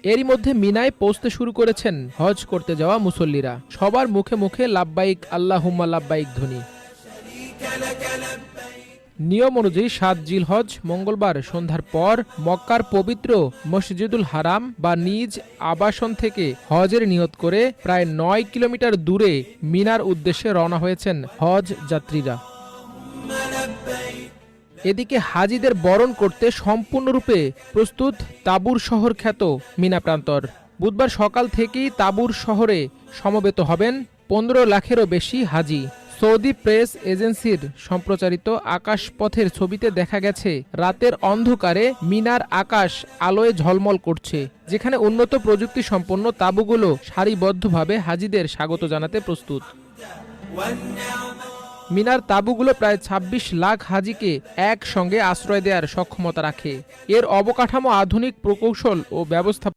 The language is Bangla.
এরই মধ্যে মিনায় পৌঁছতে শুরু করেছেন হজ করতে যাওয়া মুসল্লিরা। সবার মুখে মুখে লাব্বাইক আল্লাহুম্মা লাব্বাইক ধ্বনি। নিয়ম অনুযায়ী ৭ জিলহজ মঙ্গলবার সন্ধ্যার পর মক্কার পবিত্র মসজিদুল হারাম বা নিজ আবাসন থেকে হজের নিয়ত করে প্রায় ৯ কিলোমিটার দূরে মিনার উদ্দেশ্যে রওনা হয়েছেন হজ যাত্রীরা। এদিকে হাজিদের বরণ করতে সম্পূর্ণরূপে প্রস্তুত তাবুর শহর খ্যাত মিনা প্রান্তর। বুধবার সকাল থেকেই তাবুর শহরে সমবেত হবেন ১৫ লাখেরও বেশি হাজি। সৌদি প্রেস এজেন্সির সম্প্রচারিত আকাশপথের ছবিতে দেখা গেছে রাতের অন্ধকারে মিনার আকাশ আলোয় ঝলমল করছে, যেখানে উন্নত প্রযুক্তি সম্পন্ন তাঁবুগুলো সারিবদ্ধভাবে হাজিদের স্বাগত জানাতে প্রস্তুত। মিনার তাঁবুগুলো প্রায় ২৬ লাখ হাজিকে একসঙ্গে আশ্রয় দেওয়ার সক্ষমতা রাখে। এর অবকাঠামো আধুনিক প্রকৌশল ও ব্যবস্থা